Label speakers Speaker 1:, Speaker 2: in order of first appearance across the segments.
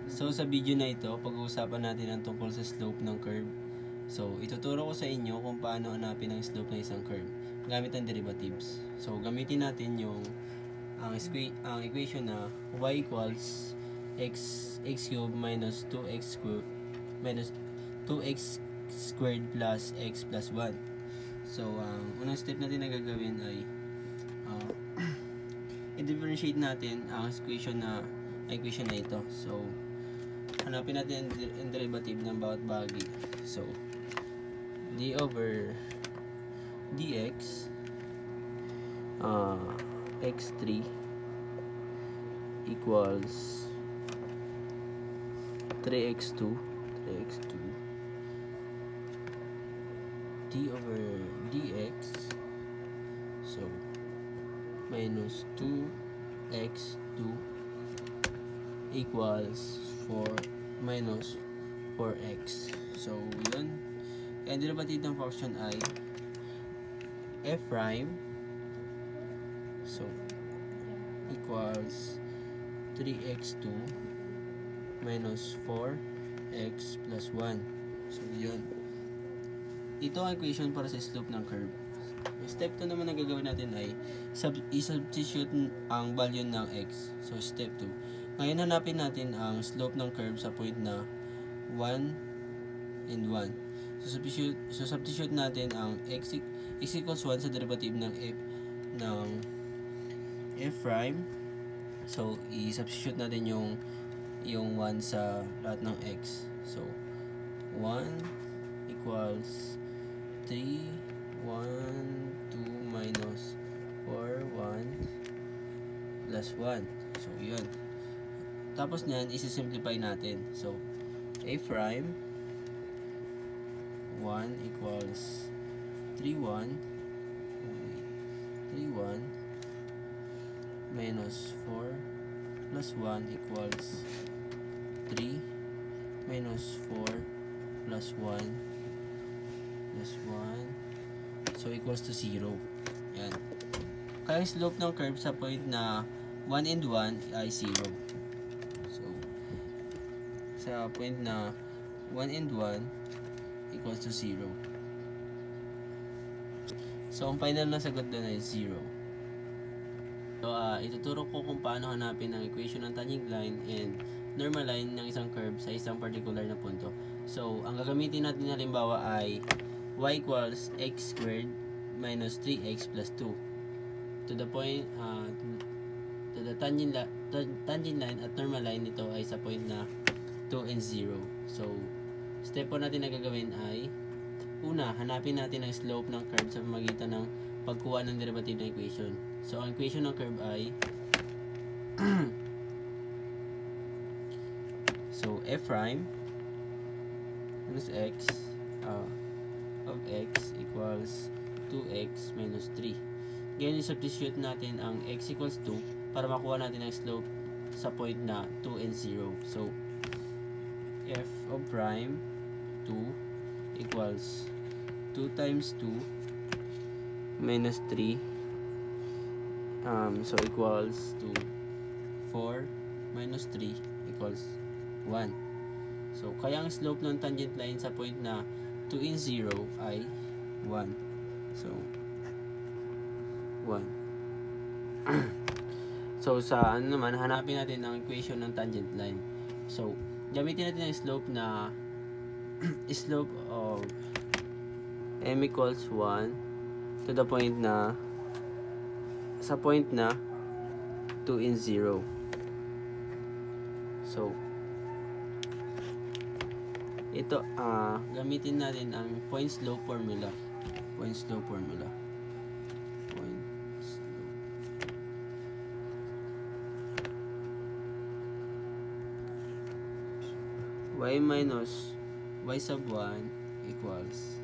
Speaker 1: So sa video na ito, pag-uusapan natin ang tungkol sa slope ng curve. So ituturo ko sa inyo kung paano hanapin ang slope ng isang curve gamit ang derivatives. So gamitin natin yung ang equation na y equals x cubed minus 2x squared plus x plus 1. So ang unang step natin na gagawin ay i-differentiate natin ang equation na ito. So hanapin natin ang derivative ng bawat bahagi. So d over dx x3 equals 3x2 d over dx, so minus 2x2 equals 4 minus 4x. So yun, kaya derivative ng function ay f prime, so equals 3x2 minus 4x plus 1. So yun, ito ang equation para sa slope ng curve. Step 2 naman na gagawin natin ay i-substitute ang value ng x. So step 2, ngayon hanapin natin ang slope ng curve sa point na 1 and 1. So substitute natin ang x equals 1 sa derivative ng f prime. So i-substitute natin yung 1 sa lahat ng x. So 1 equals 3, 1, 2 minus 4, 1 plus 1. So yun. Tapos nyan, isi-simplify natin. So a prime 1 equals 3, 1 minus 4 plus 1 equals 3 minus 4 plus 1 plus 1, so equals to 0. Yan. Kaya yung slope ng curve sa point na 1 and 1 ay 0. So sa point na 1 and 1 equals to 0. So ang final na sagot doon ay 0. So ituturo ko kung paano hanapin ang equation ng tangent line and normal line ng isang curve sa isang particular na punto. So ang gagamitin natin halimbawa ay y equals x squared minus 3x plus 2 to the point to the tangent line at normal line nito ay sa point na 2 and 0. So step 1 natin na gagawin ay una, hanapin natin ang slope ng curve sa pamamagitan ng pagkuha ng derivative ng equation. So ang equation ng curve ay so f prime minus x of x equals 2x minus 3. Ngayon, i-substitute natin ang x equals 2 para makuha natin ang slope sa point na 2 and 0. So f of prime 2 equals 2 times 2 minus 3, so equals to 4 minus 3 equals 1. So kaya ang slope ng tangent line sa point na 2 and 0 ay 1. So 1. So sa ano naman, hanapin natin ang equation ng tangent line. So gamitin natin ang slope na slope of m equals 1 to the point na sa point na 2 and 0. So ito gamitin natin ang point slope formula. Y minus y sub 1 equals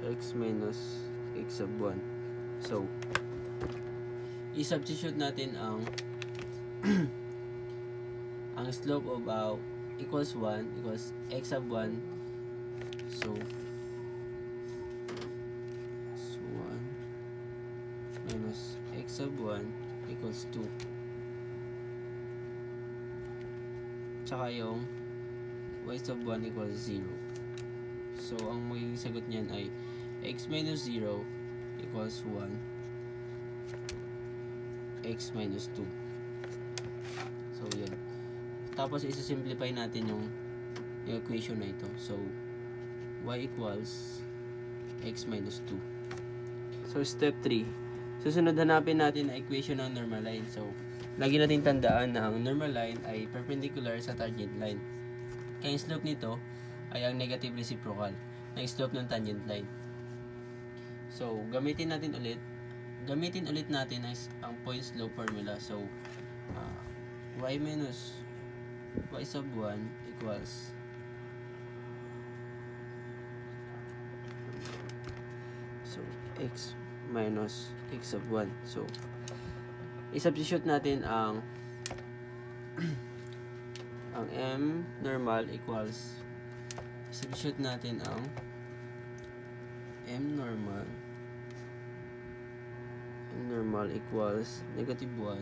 Speaker 1: x minus x sub 1. So i-substitute natin ang ang slope of equals 1 equals x sub 1. So 1 minus x sub 1 equals 2. tsaka yung y sub 1 equals 0. So, ang magiging sagot niyan ay x minus 0 equals 1, x minus 2. So, yun. Tapos, isa-simplify natin yung equation na ito. So, y equals x minus 2. So, step 3. Susunod, hanapin natin ang equation ng normal line. So, lagi natin tandaan na ang normal line ay perpendicular sa tangent line. Kaya yung slope nito ay ang negative reciprocal ng slope ng tangent line. So, gamitin ulit natin ang point slope formula. So, y minus y sub 1 equals x minus x sub 1. So, i-substitute natin ang m normal equals, substitute natin ang m normal equals negative 1,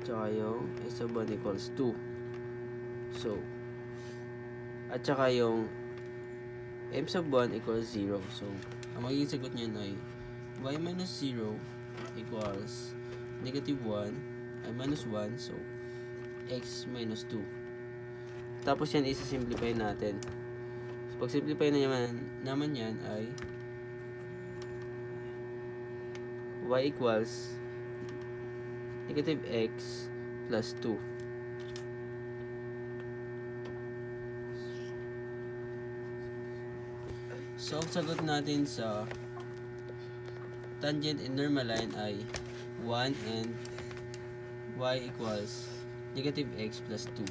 Speaker 1: tsaka yung x sub 1 equals 2. So, at tsaka yung m sub 1 equals 0. So, ang magiging sagot niyan ay y minus 0 equals negative 1 ay minus 1. So, x minus 2. Tapos yan, isa-simplify natin. So, pag simplify na naman yan ay y equals negative x plus 2. So, ang sagot natin sa tangent and normal line ay 1 and y equals negative x plus 2.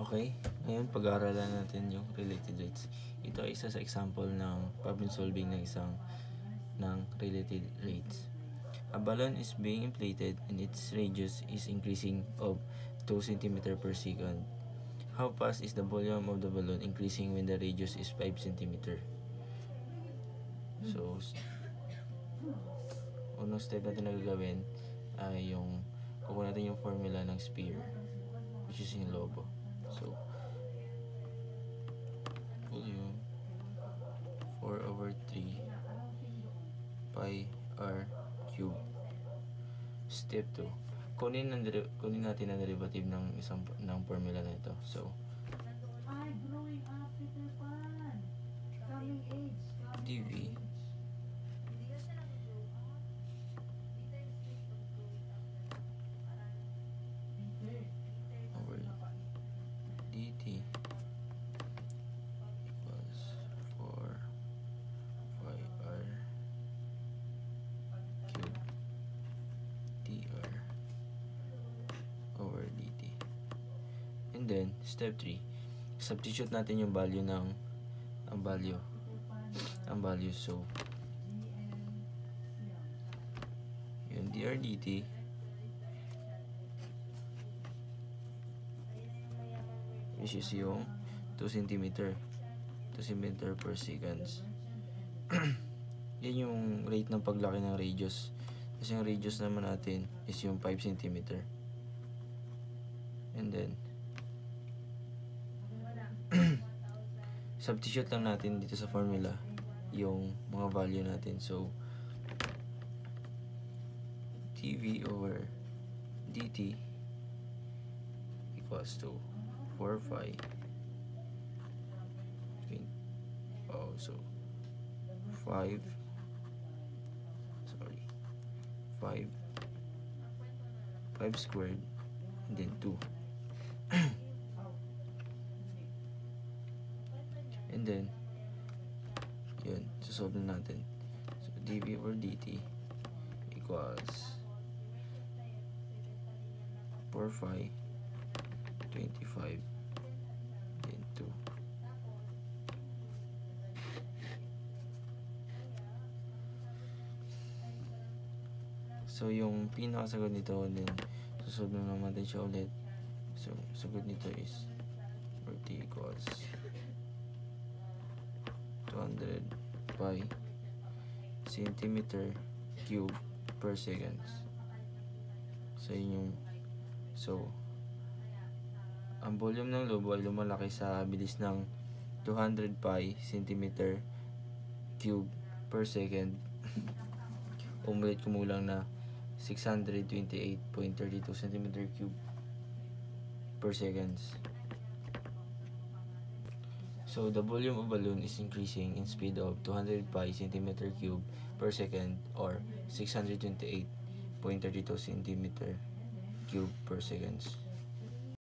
Speaker 1: Okay, ngayon pag-aaralan natin yung related rates. Ito ay isa sa example ng problem solving ng related rates. A balloon is being inflated and its radius is increasing of 2 cm per second. How fast is the volume of the balloon increasing when the radius is 5 cm? So, unang step natin na gagawin ay yung kukuha natin yung formula ng sphere, which is yung lobo. So, volume 4 over 3 pi r cube. Step 2. Kunin natin ang derivative ng formula na ito. So, dv over dt equals 4 pi r cube dr over dt. And then, step 3, substitute natin yung value ng value. So, yung dr dt which is yung 2 cm per seconds. Yan yung rate ng paglaki ng radius. Kasi yung radius naman natin is yung 5 cm. And then, substitute lang natin dito sa formula yung mga value natin. So, dv over dt equals to 4 pi 5 squared and then 2. And then, yun, susolve na natin. So, dv over dt equals 4 pi 25 then 2. So, yung pinakasagot nito, then, susolve na naman natin siya ulit. So, sagot nito is t equals 200 pi centimeter cube per seconds.
Speaker 2: sa inyong ang volume ng lobo ay lumalaki sa bilis ng 200 pi centimeter cube per second umulit kumulang na 628.32 centimeter cube per seconds. So the volume of balloon is increasing in speed of 200 pi centimeter cube per second or 628.32 centimeter cube per seconds.